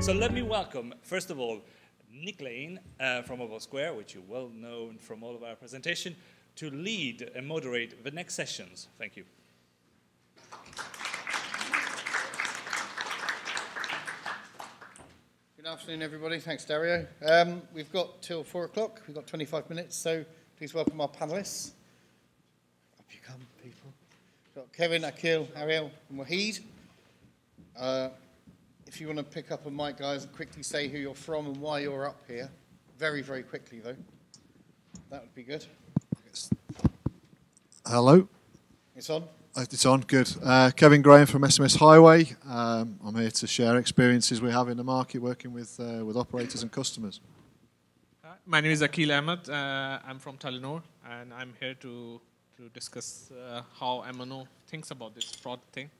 So let me welcome, first of all, Nick Lane from Mobilesquared, which you well know from all of our presentation, to lead and moderate the next sessions. Thank you. Good afternoon, everybody. Thanks, Dario. We've got till 4 o'clock. We've got 25 minutes, so please welcome our panelists. Up you come, people. We've got Kevin, Aqeel, Ariel, and Waheed. If you want to pick up a mic, guys, and quickly say who you're from and why you're up here. Very, very quickly, though. That would be good. Hello. It's on? It's on, good. Kevin Graham from SMS Highway. I'm here to share experiences we have in the market working with operators and customers. My name is Aqeel Ahmed. I'm from Telenor, and I'm here to discuss how MNO thinks about this fraud thing.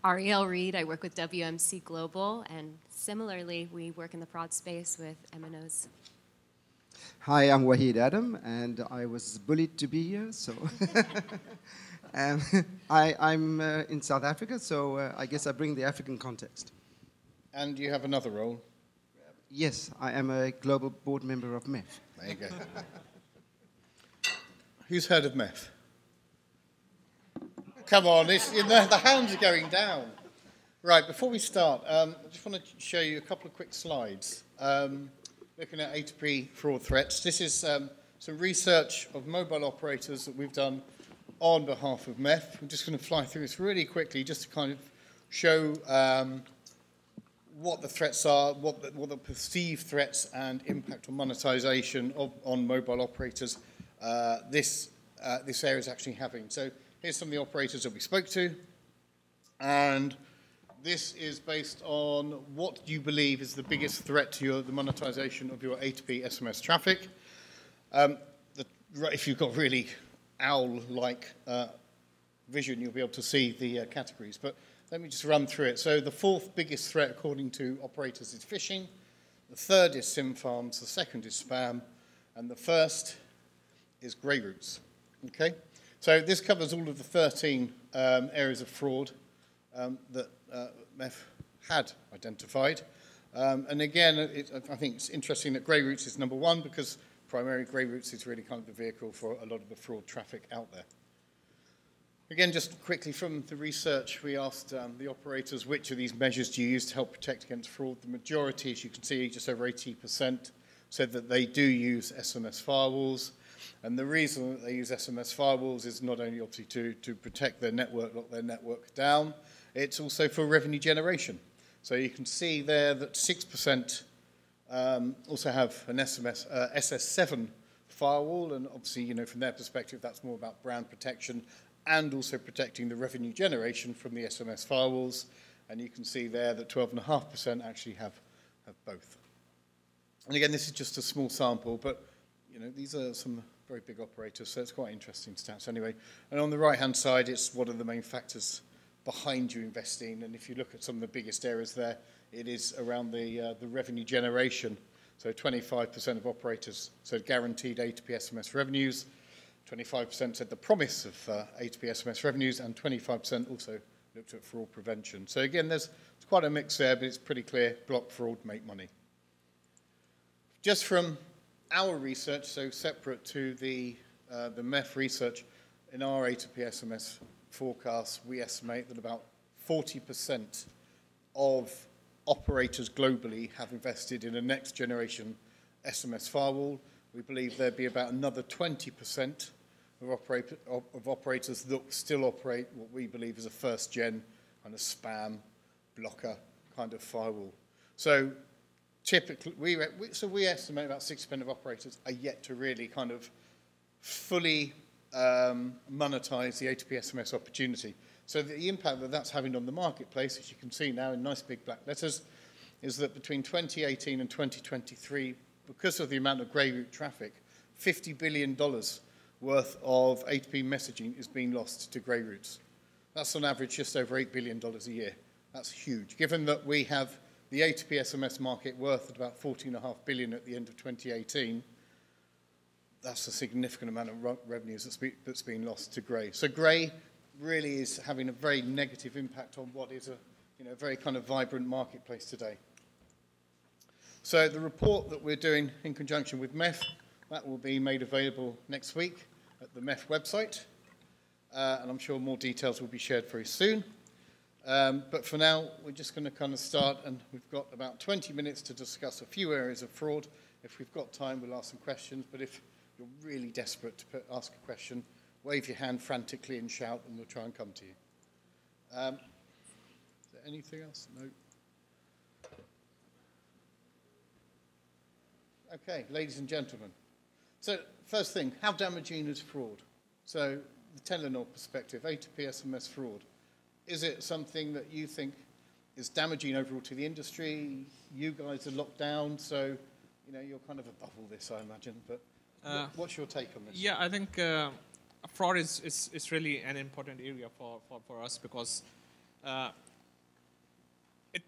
Ariel, Reid. I work with WMC Global, and similarly, we work in the fraud space with MNOs. Hi, I'm Waheed Adam, and I was bullied to be here, so... I'm in South Africa, so I guess I bring the African context. And you have another role? Yes, I am a global board member of MEF. There you go. Who's heard of MEF? Come on, the hands are going down. Right, before we start, I just want to show you a couple of quick slides. Looking at A2P fraud threats. This is some research of mobile operators that we've done on behalf of MEF. I'm just going to fly through this really quickly just to kind of show what the threats are, what the perceived threats and impact on monetization on mobile operators this area is actually having. So here's some of the operators that we spoke to, and this is based on what you believe is the biggest threat to the monetization of your A2P SMS traffic. If you've got really owl-like vision, you'll be able to see the categories. But let me just run through it. So the fourth biggest threat, according to operators, is phishing. The third is SIM farms. The second is spam. And the first is grey routes. Okay? So this covers all of the 13 areas of fraud that MEF had identified. And again, I think it's interesting that grey routes is number one because primary grey routes is really kind of the vehicle for a lot of the fraud traffic out there. Again, just quickly from the research, we asked the operators which of these measures do you use to help protect against fraud. The majority, as you can see, just over 80% said that they do use SMS firewalls. And the reason that they use SMS firewalls is not only obviously to protect their network, lock their network down, it's also for revenue generation. So you can see there that 6% also have an SS7 firewall, and obviously, you know, from their perspective, that's more about brand protection and also protecting the revenue generation from the SMS firewalls. And you can see there that 12.5% actually have both. And again, this is just a small sample, but you know, these are some very big operators, so it's quite interesting stats anyway. And on the right-hand side, it's what are the main factors behind you investing, and if you look at some of the biggest areas there, it is around the revenue generation. So 25% of operators said guaranteed A2P SMS revenues, 25% said the promise of A2P SMS revenues, and 25% also looked at fraud prevention. So again, there's quite a mix there, but it's pretty clear, block fraud, make money. Just from our research, so separate to the MEF research, in our A2P SMS forecast, we estimate that about 40% of operators globally have invested in a next generation SMS firewall. We believe there'd be about another 20% of operators that still operate what we believe is a first gen kind of spam blocker kind of firewall. So typically, we estimate about 60% of operators are yet to really kind of fully monetize the A2P SMS opportunity. So the impact that that's having on the marketplace, as you can see now in nice big black letters, is that between 2018 and 2023, because of the amount of grey route traffic, $50 billion worth of A2P messaging is being lost to grey routes. That's on average just over $8 billion a year. That's huge. Given that we have the A2P SMS market worth at about $14.5 billion at the end of 2018, that's a significant amount of revenues that's being lost to grey. So grey really is having a very negative impact on what is a a very kind of vibrant marketplace today. So the report that we're doing in conjunction with MEF, that will be made available next week at the MEF website. And I'm sure more details will be shared very soon. But for now, we're just going to kind of start, and we've got about 20 minutes to discuss a few areas of fraud. If we've got time, we'll ask some questions. But if you're really desperate to ask a question, wave your hand frantically and shout, and we'll try and come to you. Is there anything else? No. Okay, ladies and gentlemen. So first thing, how damaging is fraud? So the Telenor perspective, A2P SMS fraud. Is it something that you think is damaging overall to the industry? You guys are locked down, so you're kind of above all this, I imagine. But what's your take on this? Yeah, I think fraud is really an important area for us because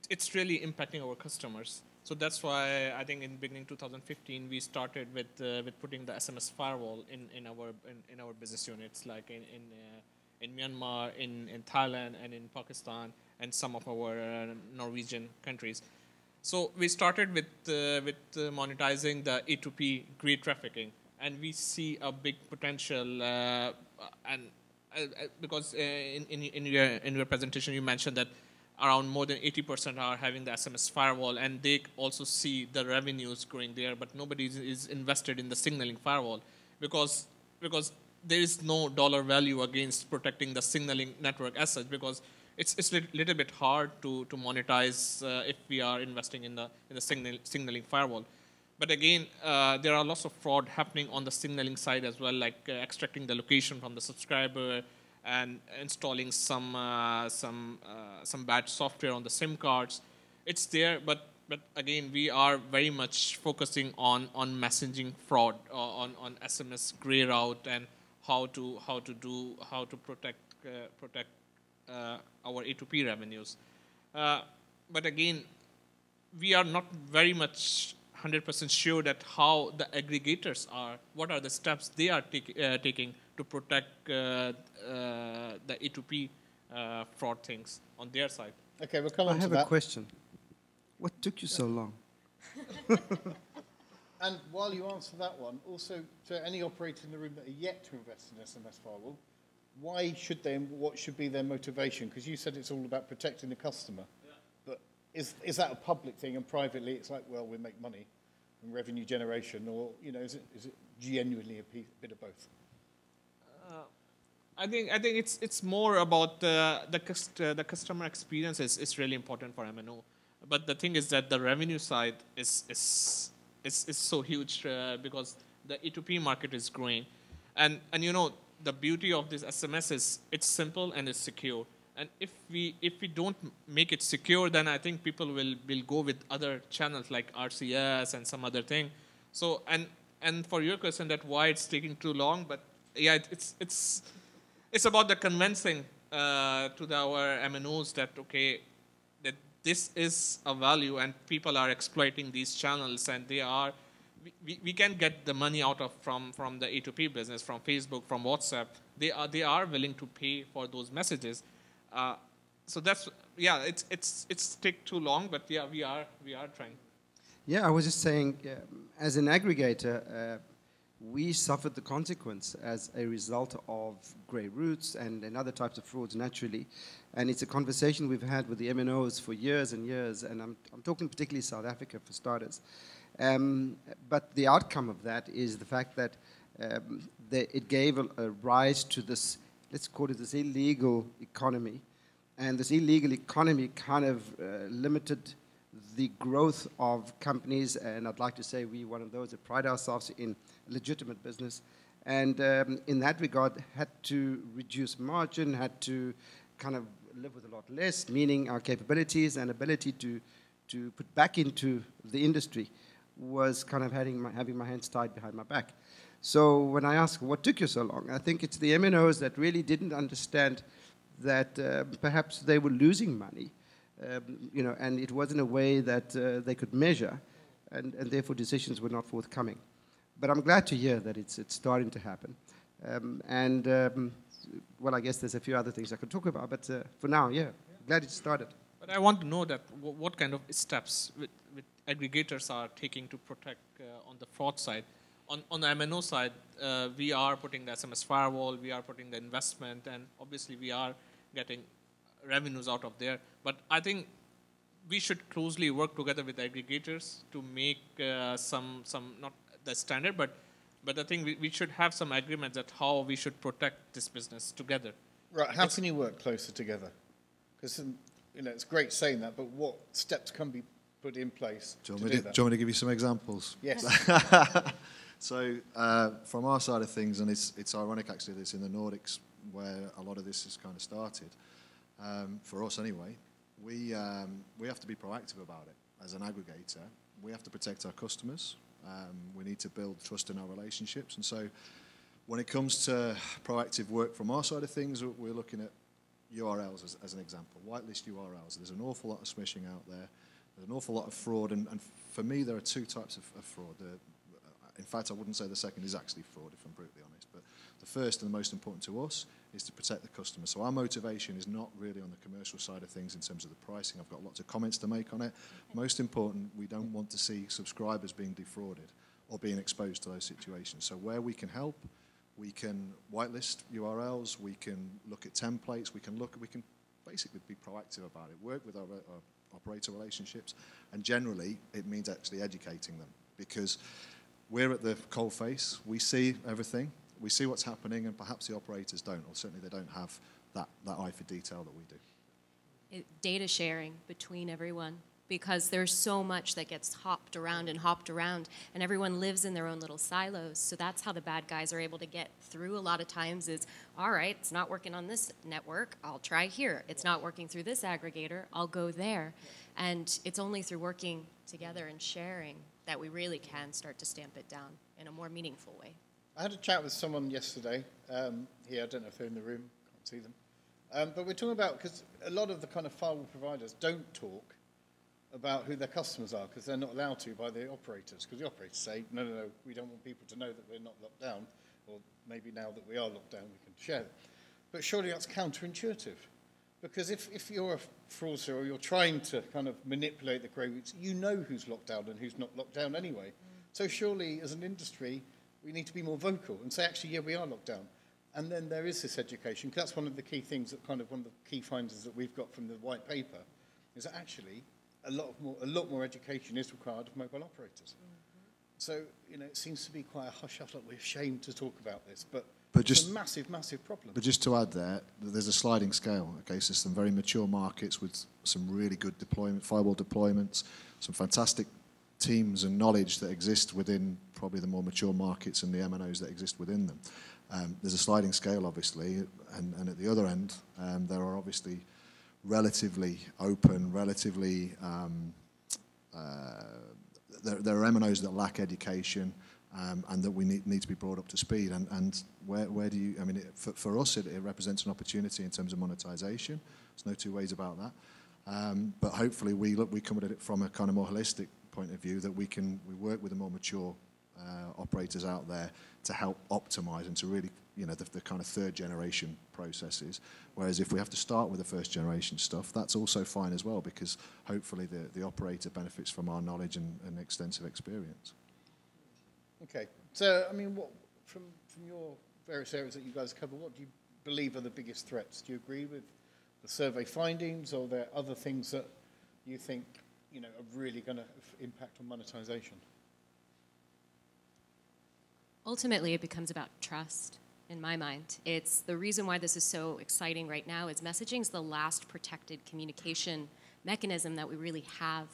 it's really impacting our customers. So that's why I think in beginning 2015 we started with putting the SMS firewall in our business units, like in Myanmar, in Thailand, and in Pakistan, and some of our Norwegian countries. So we started with monetizing the A2P gray trafficking, and we see a big potential. Because in your presentation you mentioned that around more than 80% are having the SMS firewall, and they also see the revenues growing there, but nobody is invested in the signaling firewall because there is no dollar value against protecting the signaling network as such, because it's a little bit hard to monetize if we are investing in the signaling firewall. But again, there are lots of fraud happening on the signaling side as well, like extracting the location from the subscriber and installing some bad software on the SIM cards. It's there, but again, we are very much focusing on messaging fraud, on SMS gray route, and how to protect our A2P revenues. But again, we are not very much 100% sure that how the aggregators are, what are the steps they are taking to protect the A2P fraud things on their side. Okay, we'll come on to that. I have a question. What took you so long? And while you answer that one, also to any operator in the room that are yet to invest in SMS firewall, why should they, and what should be their motivation? Because you said it's all about protecting the customer. Yeah. But is that a public thing, and privately it's like, well, we make money and revenue generation, or is it genuinely a bit of both? I think it's more about the customer experience is really important for MNO. But the thing is that the revenue side is so huge because the A2P market is growing, and the beauty of this SMS is it's simple and it's secure. And if we don't make it secure, then I think people will go with other channels like RCS and some other thing. So and for your question that why it's taking too long, but yeah, it's about the convincing to our MNOs that that this is a value and people are exploiting these channels, and we can get the money out of from the A2P business, from Facebook, from WhatsApp. They are willing to pay for those messages. So that's it's take too long, but yeah, we are trying. Yeah, I was just saying, as an aggregator, we suffered the consequence as a result of grey routes and other types of frauds naturally. And it's a conversation we've had with the MNOs for years and years, and I'm talking particularly South Africa for starters. But the outcome of that is the fact that it gave a rise to this, let's call it this illegal economy. And this illegal economy kind of limited the growth of companies, and I'd like to say we're one of those that pride ourselves in legitimate business. And in that regard, had to reduce margin, had to kind of live with a lot less, meaning our capabilities and ability to put back into the industry was kind of having my hands tied behind my back. So when I ask, what took you so long? I think it's the MNOs that really didn't understand that perhaps they were losing money, and it wasn't a way that they could measure, and therefore decisions were not forthcoming. But I'm glad to hear that it's starting to happen. Well, I guess there's a few other things I could talk about, but for now, yeah, glad it started. But I want to know that what kind of steps with aggregators are taking to protect on the fraud side. On the MNO side, we are putting the SMS firewall, we are putting the investment, and obviously we are getting revenues out of there. But I think we should closely work together with aggregators to make some not the standard, but I think we should have some agreements that how we should protect this business together. Right, how can you work closer together? Because it's great saying that, but what steps can be put in place to do that? Do you want me to give you some examples? Yes. So from our side of things, and it's ironic actually that it's in the Nordics where a lot of this has kind of started, for us anyway, we have to be proactive about it. As an aggregator, we have to protect our customers. We need to build trust in our relationships. And so when it comes to proactive work from our side of things, we're looking at URLs as an example, whitelist URLs. There's an awful lot of smishing out there. There's an awful lot of fraud. And for me, there are two types of fraud. In fact, I wouldn't say the second is actually fraud, if I'm brutally honest. But the first and the most important to us is to protect the customer. So our motivation is not really on the commercial side of things in terms of the pricing. I've got lots of comments to make on it. Most important, we don't want to see subscribers being defrauded or being exposed to those situations. So where we can help, we can whitelist URLs, we can look at templates, we can basically be proactive about it, work with our operator relationships, and generally it means actually educating them, because we're at the coalface, we see everything, we see what's happening, and perhaps the operators don't, or certainly they don't have that eye for detail that we do. Data sharing between everyone, because there's so much that gets hopped around, and everyone lives in their own little silos. So that's how the bad guys are able to get through a lot of times is, all right, it's not working on this network, I'll try here. It's not working through this aggregator, I'll go there. And it's only through working together and sharing that we really can start to stamp it down in a more meaningful way. I had a chat with someone yesterday here, I don't know if they're in the room, can't see them. But we're talking about, because a lot of the kind of firewall providers don't talk about who their customers are, because they're not allowed to by the operators, because the operators say, no, we don't want people to know that we're not locked down, or maybe now that we are locked down, we can share it. But surely that's counterintuitive, because if you're a fraudster or you're trying to kind of manipulate the grey routes, you know who's locked down and who's not locked down anyway. So surely, as an industry, we need to be more vocal and say, actually, yeah, we are locked down. And then there is this education, because that's one of the key things that kind of one of the key findings that we've got from the white paper, is that actually a lot more education is required of mobile operators. So, it seems to be quite a hush-hush, like we're ashamed to talk about this, but it's a massive, massive problem. But just to add there, there's a sliding scale. Okay, so some very mature markets with some really good firewall deployments, some fantastic teams and knowledge that exist within probably the more mature markets and the MNOs that exist within them. There's a sliding scale, obviously, and at the other end, there are obviously relatively open, there are MNOs that lack education and that we need to be brought up to speed. And where do you, for us, it represents an opportunity in terms of monetization. There's no two ways about that. But hopefully we come at it from a kind of more holistic point of view, that we work with the more mature operators out there to help optimize and to really, the kind of third generation processes. Whereas if we have to start with the first generation stuff, that's also fine as well, because hopefully the operator benefits from our knowledge and extensive experience. Okay, so what from your various areas that you guys cover, what do you believe are the biggest threats? Do you agree with the survey findings, or are there other things that you think are really going to impact on monetization? Ultimately, it becomes about trust, in my mind. It's the reason why this is so exciting right now is messaging is the last protected communication mechanism that we really have.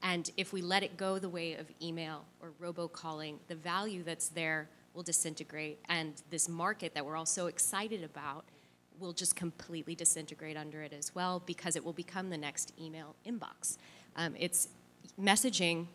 And if we let it go the way of email or robocalling, the value that's there will disintegrate. And this market that we're all so excited about will just completely disintegrate under it as well, because it will become the next email inbox. It's messaging,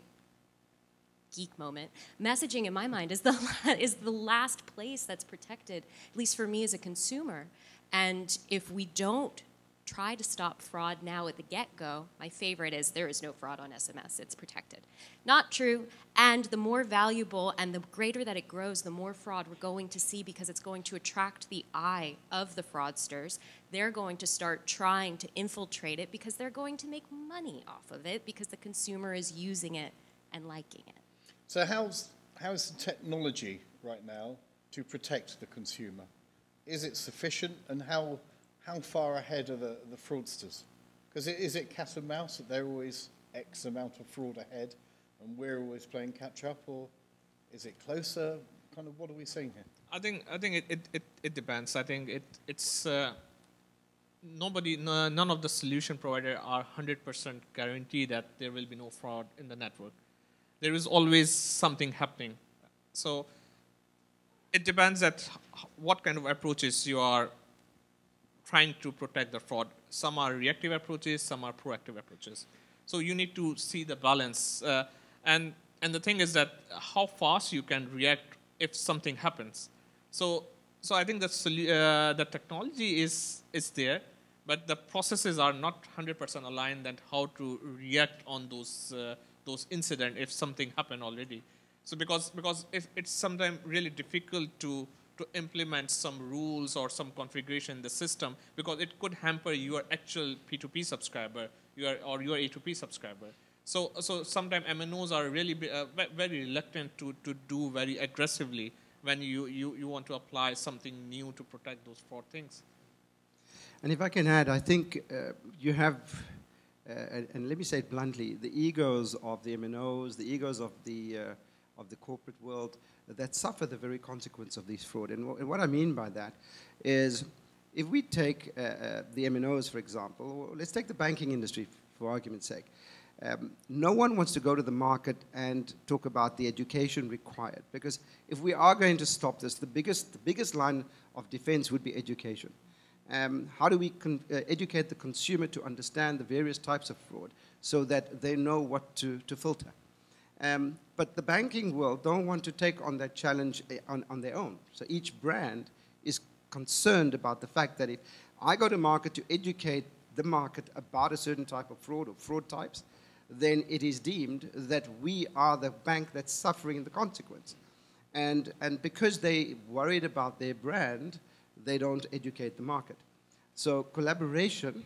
geek moment. Messaging, in my mind, is the last place that's protected, at least for me as a consumer. And if we don't try to stop fraud now at the get-go. My favorite is there is no fraud on SMS, it's protected. Not true, and the more valuable and the greater that it grows, the more fraud we're going to see because it's going to attract the eye of the fraudsters. They're going to start trying to infiltrate it because they're going to make money off of it because the consumer is using it and liking it. So how's the technology right now to protect the consumer? Is it sufficient, and how far ahead are the fraudsters? Because is it cat and mouse that they're always X amount of fraud ahead and we're always playing catch up, or is it closer? Kind of what are we seeing here? I think it depends. I think it's none of the solution provider are 100% guarantee that there will be no fraud in the network. There is always something happening. So it depends at what kind of approaches you are trying to protect the fraud. Some are reactive approaches, some are proactive approaches. So you need to see the balance. And the thing is that how fast you can react if something happens. So I think the technology is there, but the processes are not 100% aligned and how to react on those incidents if something happened already. So because if it's sometimes really difficult to implement some rules or some configuration in the system, because it could hamper your actual P2P subscriber or your A2P subscriber. So sometimes MNOs are really very reluctant to do very aggressively when you want to apply something new to protect those fraud things. And if I can add, I think you have, and let me say it bluntly, the egos of the MNOs, the egos of the corporate world that suffer the very consequence of this fraud. And what I mean by that is, if we take the MNOs, for example, or let's take the banking industry for argument's sake. No one wants to go to the market and talk about the education required, because if we are going to stop this, the biggest line of defense would be education. How do we educate the consumer to understand the various types of fraud so that they know what to filter? But the banking world don't want to take on that challenge on their own. So each brand is concerned about the fact that if I go to market to educate the market about a certain type of fraud or fraud types, then it is deemed that we are the bank that's suffering the consequence. And because they worried about their brand, they don't educate the market. So collaboration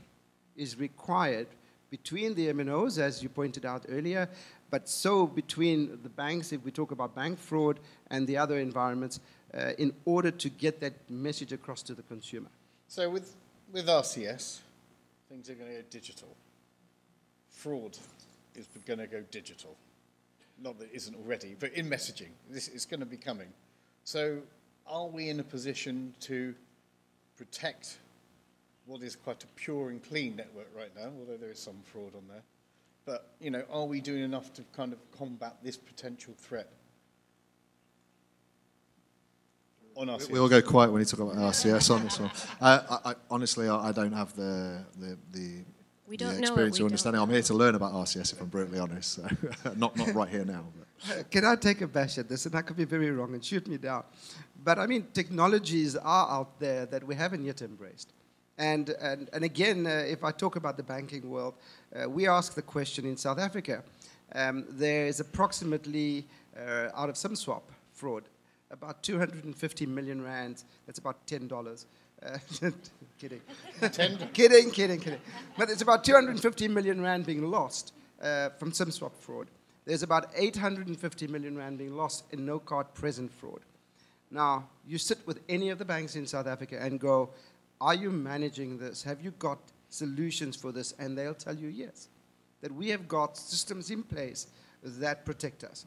is required between the MNOs, as you pointed out earlier, but so between the banks, if we talk about bank fraud and the other environments, in order to get that message across to the consumer. So with RCS, things are going to go digital. Fraud is going to go digital. Not that it isn't already, but in messaging, this is going to be coming. So are we in a position to protect what is quite a pure and clean network right now, although there is some fraud on there? But, you know, are we doing enough to kind of combat this potential threat on RCS? We all go quiet when you talk about RCS on this one. Honestly, I don't have the experience or understanding. I'm here to learn about RCS, if I'm brutally honest. So not right here now. But. Can I take a bash at this? And I could be very wrong and shoot me down. But I mean, technologies are out there that we haven't yet embraced. And again, if I talk about the banking world, we ask the question in South Africa. There is approximately, out of some swap fraud, about 250 million rands. That's about $10. Kidding. kidding. But it's about 250 million rand being lost from some swap fraud. There's about 850 million rand being lost in no card present fraud. Now, you sit with any of the banks in South Africa and go, are you managing this? Have you got solutions for this? And they'll tell you yes, that we have got systems in place that protect us.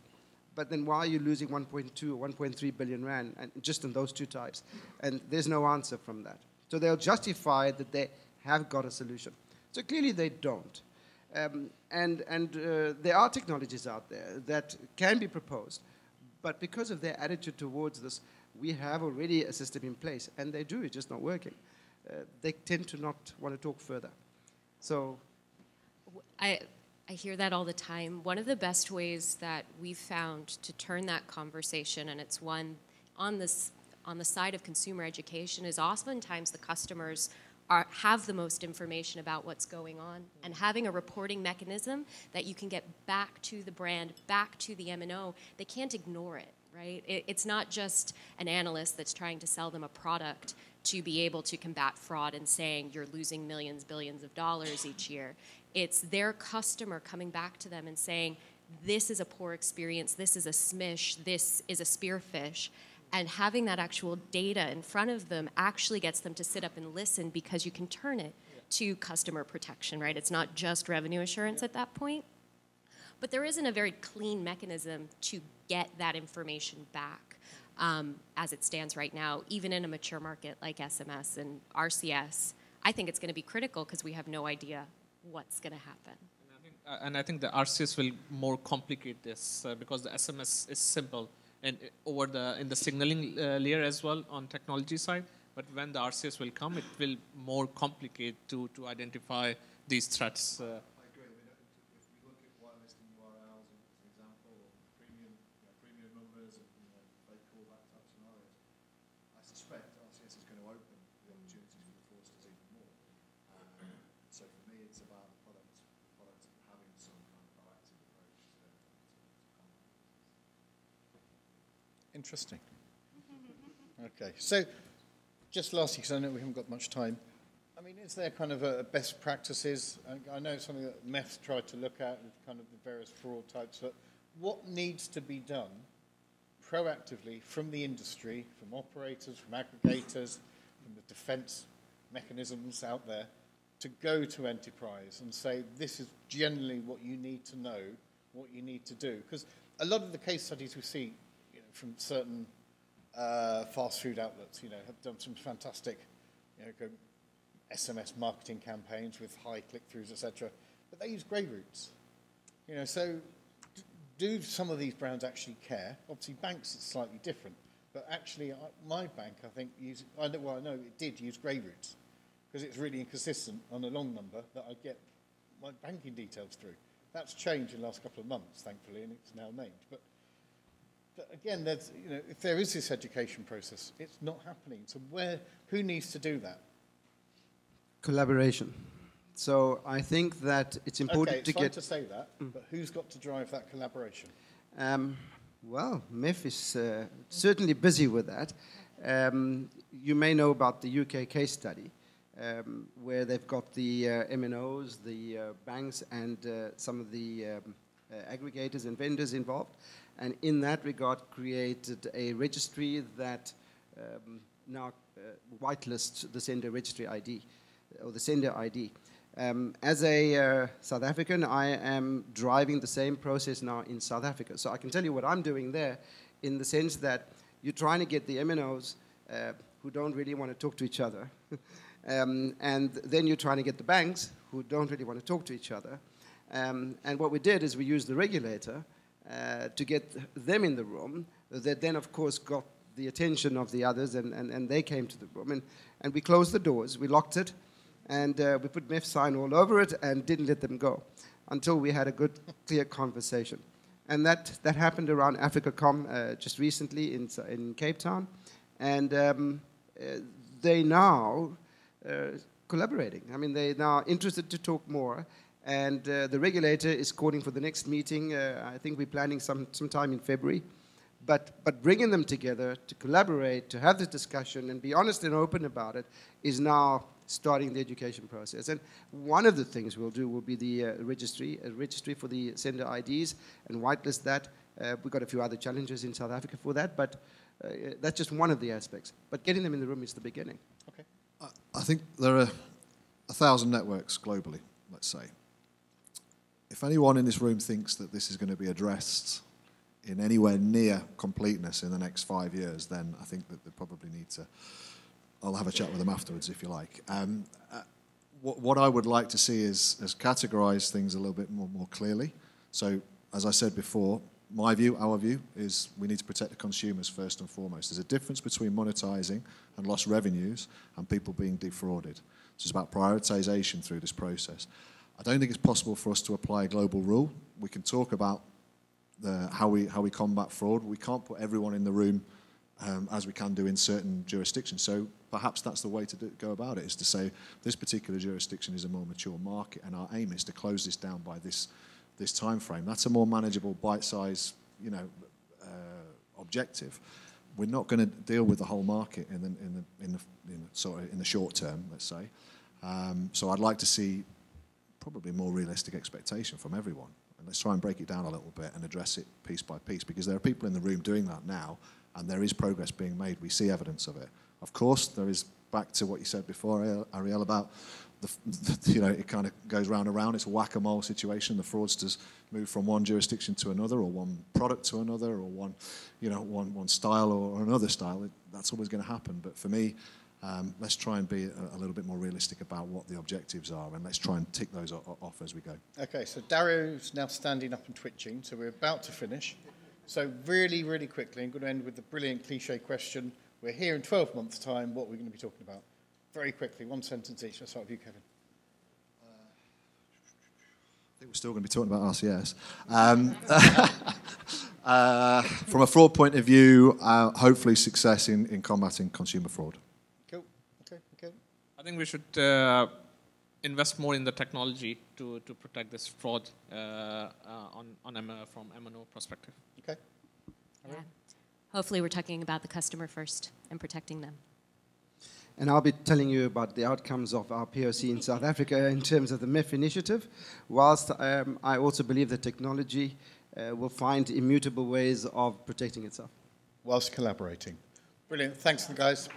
But then why are you losing 1.2 or 1.3 billion rand and just in those two types? And there's no answer from that. So they'll justify that they have got a solution. So clearly they don't. There are technologies out there that can be proposed, but because of their attitude towards this, we have already a system in place, and they do, it's just not working. They tend to not want to talk further. So I hear that all the time. One of the best ways that we've found to turn that conversation, and it's one on the side of consumer education, is oftentimes the customers have the most information about what's going on, and having a reporting mechanism that you can get back to the brand, back to the MNO, they can't ignore it, right? It's not just an analyst that's trying to sell them a product to be able to combat fraud and saying you're losing millions, billions of dollars each year. It's their customer coming back to them and saying, this is a poor experience, this is a smish, this is a spearfish. And having that actual data in front of them actually gets them to sit up and listen, because you can turn it to customer protection, right? It's not just revenue assurance at that point. But there isn't a very clean mechanism to get that information back as it stands right now, even in a mature market like SMS and RCS. I think it's going to be critical because we have no idea what's going to happen. And I think the RCS will more complicate this because the SMS is simple. And in the signaling layer as well on technology side, but when the RCS will come, it will more complicate to identify these threats. I agree. I mean, if we look at whitelisting URLs, as an example, or premium numbers and fake callback type scenarios, I suspect RCS is going to open the opportunities for the fraudsters even more. So for me, it's about the product having some kind of proactive approach to Interesting. Okay, so just lastly, because I know we haven't got much time, I mean, is there kind of a best practices? I know it's something that MEF tried to look at with kind of the various fraud types, but what needs to be done proactively from the industry, from operators, from aggregators, from the defense mechanisms out there, to go to enterprise and say, this is generally what you need to know, what you need to do? Because a lot of the case studies we see from certain fast food outlets, have done some fantastic, SMS marketing campaigns with high click-throughs, etc. But they use grey routes. So do some of these brands actually care? Obviously, banks it's slightly different, but actually, my bank, I think, I know it did use grey routes because it's really inconsistent on a long number that I get my banking details through. That's changed in the last couple of months, thankfully, and it's now named. But again, there's, if there is this education process, it's not happening. So who needs to do that? Collaboration. So I think that it's important to get... to say that, but who's got to drive that collaboration? Well, MEF is certainly busy with that. You may know about the UK case study, where they've got the MNOs, the banks, and some of the aggregators and vendors involved. And in that regard, created a registry that now whitelists the sender registry ID, or the sender ID. As a South African, I am driving the same process now in South Africa. So I can tell you what I'm doing there, in the sense that you're trying to get the MNOs who don't really want to talk to each other, and then you're trying to get the banks who don't really want to talk to each other. And what we did is we used the regulator to get them in the room, that then, of course, got the attention of the others, and they came to the room. And we closed the doors, we locked it, and we put MEF sign all over it and didn't let them go until we had a good, clear conversation. And that happened around AfricaCom just recently in Cape Town. And they now collaborating. I mean, they're now interested to talk more. And the regulator is calling for the next meeting. I think we're planning sometime in February. But bringing them together to collaborate, to have this discussion and be honest and open about it is now starting the education process. And one of the things we'll do will be the a registry for the sender IDs, and whitelist that. We've got a few other challenges in South Africa for that, but that's just one of the aspects. But getting them in the room is the beginning. Okay. I think there are 1,000 networks globally, let's say. If anyone in this room thinks that this is going to be addressed in anywhere near completeness in the next 5 years, then I think that they probably need to... I'll have a chat with them afterwards, if you like. What I would like to see is categorise things a little bit more clearly. So, as I said before, my view, our view, is we need to protect the consumers first and foremost. There's a difference between monetising and lost revenues and people being defrauded. So it's about prioritisation through this process. I don't think it's possible for us to apply a global rule. We can talk about how we combat fraud. We can't put everyone in the room as we can do in certain jurisdictions. So perhaps that's the way to go about it, is to say this particular jurisdiction is a more mature market, and our aim is to close this down by this time frame. That's a more manageable, bite-sized, objective. We're not going to deal with the whole market in the short term, let's say. So I'd like to see probably a more realistic expectation from everyone. And let's try and break it down a little bit and address it piece by piece, because there are people in the room doing that now, and there is progress being made. We see evidence of it. Of course, there is, back to what you said before, Ariel, about it kind of goes round and round. It's a whack-a-mole situation. The fraudsters move from one jurisdiction to another, or one product to another, or one style or another style. That's always going to happen. But for me, let's try and be a little bit more realistic about what the objectives are, and let's try and tick those off as we go. Okay, so Dario's now standing up and twitching, so we're about to finish. So really, really quickly, I'm going to end with the brilliant cliche question. We're here in 12 months' time. What are we going to be talking about? Very quickly, one sentence each. Let's start with you, Kevin. I think we're still going to be talking about RCS. From a fraud point of view, hopefully success in combating consumer fraud. Cool. Okay. I think we should invest more in the technology to protect this fraud from M&O perspective. Okay. Yeah. Hopefully we're talking about the customer first and protecting them. And I'll be telling you about the outcomes of our POC in South Africa in terms of the MEF initiative, whilst I also believe that technology will find immutable ways of protecting itself. Whilst collaborating. Brilliant. Thanks, guys.